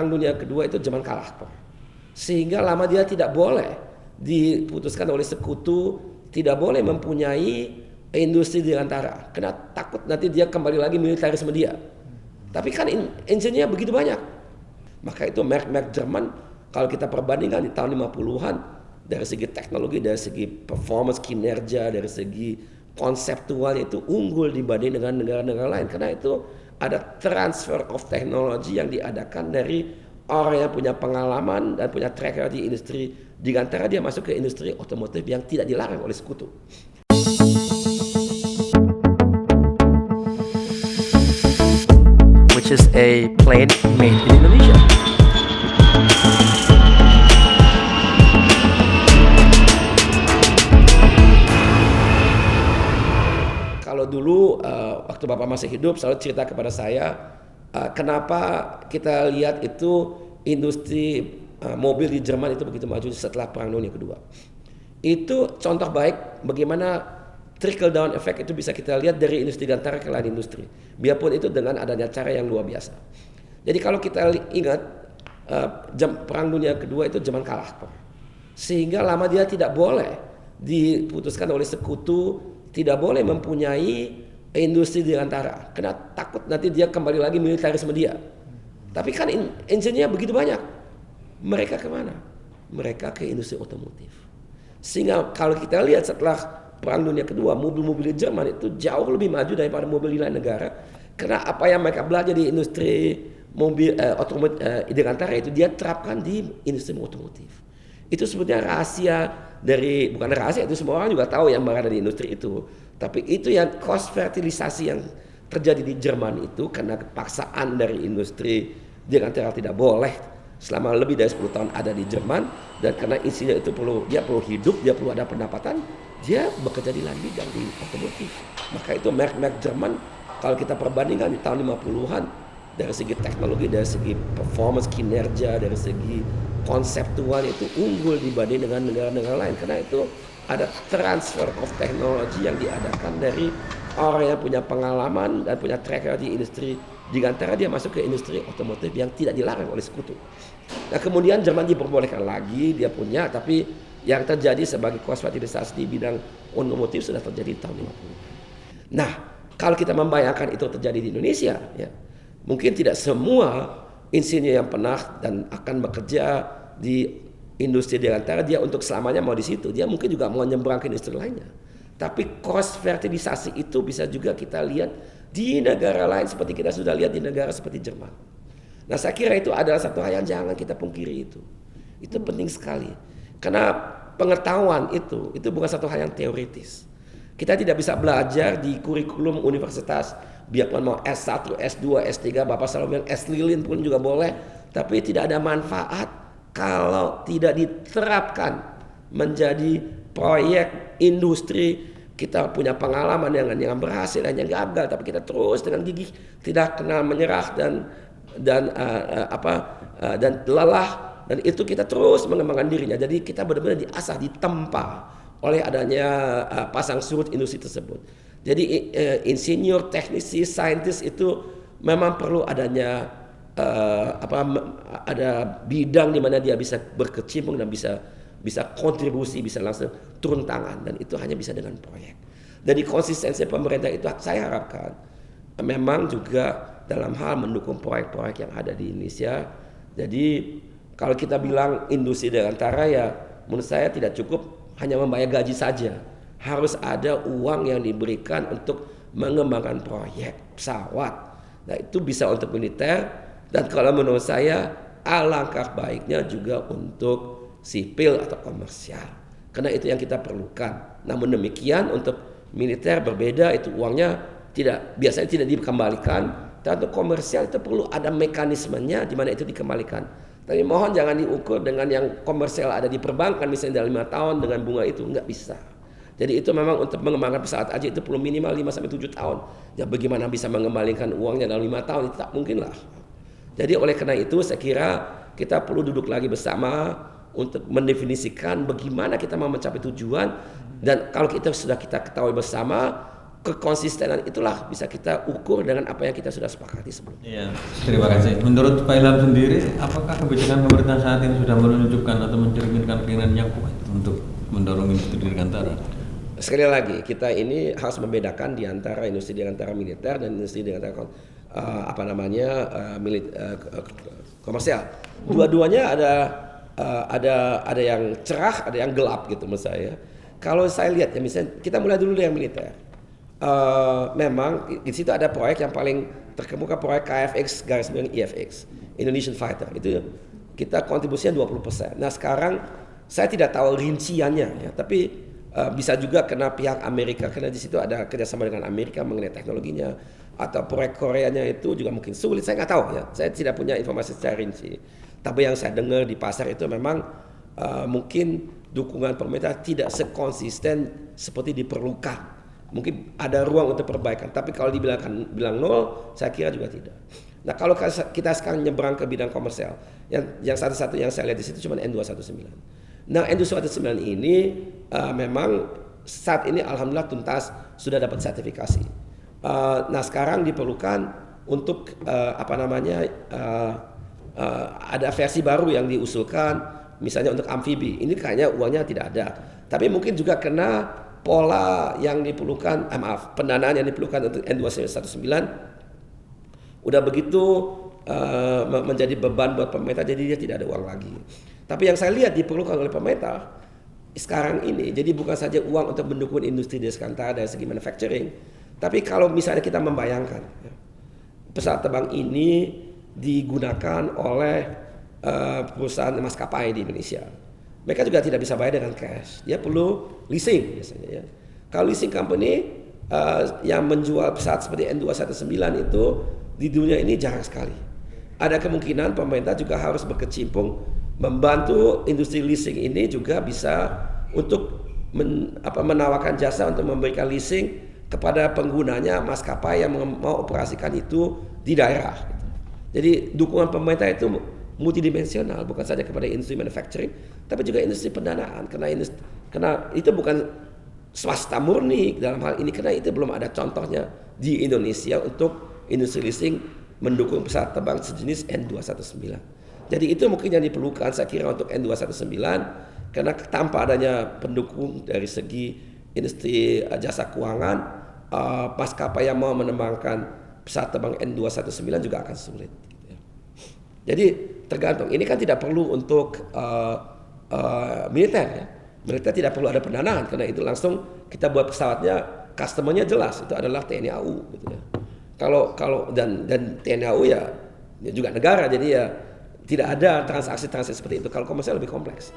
Perang Dunia Kedua itu zaman kalah, sehingga lama dia tidak boleh diputuskan oleh sekutu, tidak boleh mempunyai industri dirgantara, karena takut nanti dia kembali lagi militerisme dia. Tapi kan engine-nya begitu banyak, maka itu merek-merek Jerman kalau kita perbandingkan di tahun 50-an dari segi teknologi, dari segi performance, kinerja, dari segi konseptualnya itu unggul dibanding dengan negara-negara lain, karena itu ada transfer of technology yang diadakan dari orang yang punya pengalaman dan punya track record di industri dirgantara, dia masuk ke industri otomotif yang tidak dilarang oleh sekutu. Which is a plane made in Indonesia. Kalau dulu waktu Bapak masih hidup selalu cerita kepada saya kenapa kita lihat itu industri mobil di Jerman itu begitu maju setelah Perang Dunia Kedua. Itu contoh baik bagaimana trickle down effect itu bisa kita lihat dari industri dirgantara ke lain industri. Biarpun itu dengan adanya cara yang luar biasa. Jadi kalau kita ingat Perang Dunia Kedua itu zaman kalah, sehingga lama dia tidak boleh diputuskan oleh sekutu, tidak boleh mempunyai industri dirgantara, karena takut nanti dia kembali lagi militerisme dia. Tapi kan engine-nya begitu banyak. Mereka kemana? Mereka ke industri otomotif. Sehingga kalau kita lihat setelah Perang Dunia Kedua, mobil-mobil di Jerman itu jauh lebih maju daripada mobil di lain negara, karena apa yang mereka belajar di industri mobil otomotif dirgantara itu dia terapkan di industri otomotif. Itu sebetulnya rahasia dari, bukan rahasia, itu semua orang juga tahu yang berada di industri itu. Tapi itu yang cost fertilisasi yang terjadi di Jerman itu karena kepaksaan dari industri dirgantara tidak boleh selama lebih dari 10 tahun ada di Jerman, dan karena isinya itu dia perlu hidup, dia perlu ada pendapatan, dia bekerja di lain bidang di otomotif. Maka itu merek-merek Jerman kalau kita perbandingkan di tahun 50-an dari segi teknologi, dari segi performance, kinerja, dari segi konseptual itu unggul dibanding dengan negara-negara lain, karena itu ada transfer of technology yang diadakan dari orang yang punya pengalaman dan punya track record di industri dirgantara, dia masuk ke industri otomotif yang tidak dilarang oleh sekutu. Nah kemudian Jerman diperbolehkan lagi, dia punya, tapi yang terjadi sebagai cost fertilisasi di bidang otomotif sudah terjadi di tahun 50. Nah kalau kita membayangkan itu terjadi di Indonesia, ya mungkin tidak semua insinyur yang pernah dan akan bekerja di industri dirgantara dia untuk selamanya mau di situ. Dia mungkin juga mau nyebrang ke industri lainnya. Tapi cost fertilisasi itu bisa juga kita lihat di negara lain seperti kita sudah lihat di negara seperti Jerman. Nah saya kira itu adalah satu hal yang jangan kita pungkiri itu. Itu penting sekali. Karena pengetahuan itu bukan satu hal yang teoritis. Kita tidak bisa belajar di kurikulum universitas, biarpun mau S1, S2, S3, Bapak selalu bilang S lilin pun juga boleh, tapi tidak ada manfaat kalau tidak diterapkan menjadi proyek industri. Kita punya pengalaman yang berhasil dan yang gagal, tapi kita terus dengan gigih tidak kenal menyerah dan lelah, dan itu kita terus mengembangkan dirinya. Jadi kita benar-benar diasah, ditempa oleh adanya pasang surut industri tersebut. Jadi insinyur, teknisi, saintis itu memang perlu adanya ada bidang di mana dia bisa berkecimpung dan bisa kontribusi, bisa langsung turun tangan, dan itu hanya bisa dengan proyek. Dari konsistensi pemerintah itu saya harapkan memang juga dalam hal mendukung proyek-proyek yang ada di Indonesia. Jadi kalau kita bilang industri dirgantara, ya menurut saya tidak cukup hanya membayar gaji saja. Harus ada uang yang diberikan untuk mengembangkan proyek pesawat. Nah itu bisa untuk militer, dan kalau menurut saya alangkah baiknya juga untuk sipil atau komersial, karena itu yang kita perlukan. Namun demikian untuk militer berbeda, itu uangnya biasanya tidak dikembalikan. Dan untuk komersial itu perlu ada mekanismenya di mana itu dikembalikan. Tapi mohon jangan diukur dengan yang komersial ada di perbankan misalnya dalam 5 tahun dengan bunga itu, nggak bisa. Jadi itu memang untuk mengembangkan pesawat aja itu perlu minimal 5-7 tahun. Ya bagaimana bisa mengembalikan uangnya dalam 5 tahun, itu tak mungkin lah. Jadi oleh karena itu saya kira kita perlu duduk lagi bersama untuk mendefinisikan bagaimana kita mau mencapai tujuan. Dan kalau kita ketahui bersama, kekonsistenan itulah bisa kita ukur dengan apa yang kita sudah sepakati sebelumnya. Iya, terima kasih. Menurut Pak Ilham sendiri, apakah kebijakan pemerintah saat ini sudah menunjukkan atau mencerminkan keinginan yang kuat untuk mendorong industri dirgantara? Sekali lagi, kita ini harus membedakan di antara industri dirgantara militer dan industri dirgantara komersial. Dua-duanya ada yang cerah, ada yang gelap gitu menurut saya. Kalau saya lihat ya misalnya kita mulai dulu yang militer. Memang di situ ada proyek yang paling terkemuka, proyek KFX garis miring IFX, Indonesian Fighter. Itu kita kontribusinya 20%. Nah sekarang saya tidak tahu rinciannya ya, tapi bisa juga kena pihak Amerika karena di situ ada kerjasama dengan Amerika mengenai teknologinya, atau proyek Koreanya itu juga mungkin sulit. Saya nggak tahu ya, saya tidak punya informasi secara rinci. Tapi yang saya dengar di pasar itu memang mungkin dukungan pemerintah tidak sekonsisten seperti diperlukan. Mungkin ada ruang untuk perbaikan, tapi kalau bilang nol, saya kira juga tidak. Nah kalau kita sekarang nyebrang ke bidang komersial, yang satu-satu yang saya lihat di situ cuma N219. Nah N219 ini memang saat ini alhamdulillah tuntas sudah dapat sertifikasi. Nah sekarang diperlukan untuk ada versi baru yang diusulkan, misalnya untuk amfibi. Ini kayaknya uangnya tidak ada, tapi mungkin juga kena pola yang diperlukan, pendanaan yang diperlukan untuk N219 udah begitu menjadi beban buat pemerintah, jadi dia tidak ada uang lagi. Tapi yang saya lihat diperlukan oleh pemerintah sekarang ini, jadi bukan saja uang untuk mendukung industri dirgantara dari segi manufacturing, tapi kalau misalnya kita membayangkan pesawat terbang ini digunakan oleh perusahaan maskapai di Indonesia. Mereka juga tidak bisa bayar dengan cash. Dia perlu leasing biasanya ya. Kalau leasing company yang menjual pesawat seperti N219 itu di dunia ini jarang sekali. Ada kemungkinan pemerintah juga harus berkecimpung membantu industri leasing ini juga bisa untuk menawarkan jasa untuk memberikan leasing kepada penggunanya maskapai yang mau operasikan itu di daerah. Jadi dukungan pemerintah itu multidimensional, bukan saja kepada industri manufacturing, tapi juga industri pendanaan. Karena itu bukan swasta murni dalam hal ini, karena itu belum ada contohnya di Indonesia untuk industri leasing mendukung pesawat terbang sejenis N219. Jadi itu mungkin yang diperlukan saya kira untuk N219, karena tanpa adanya pendukung dari segi industri jasa keuangan, maskapai yang mau menerbangkan pesawat terbang N219 juga akan sulit. Jadi tergantung. Ini kan tidak perlu untuk militer ya. Militer tidak perlu ada pendanaan karena itu langsung kita buat pesawatnya, customernya jelas itu adalah TNI AU gitu ya. Kalau dan TNI AU ya juga negara, jadi ya tidak ada transaksi seperti itu. Kalau komersial lebih kompleks.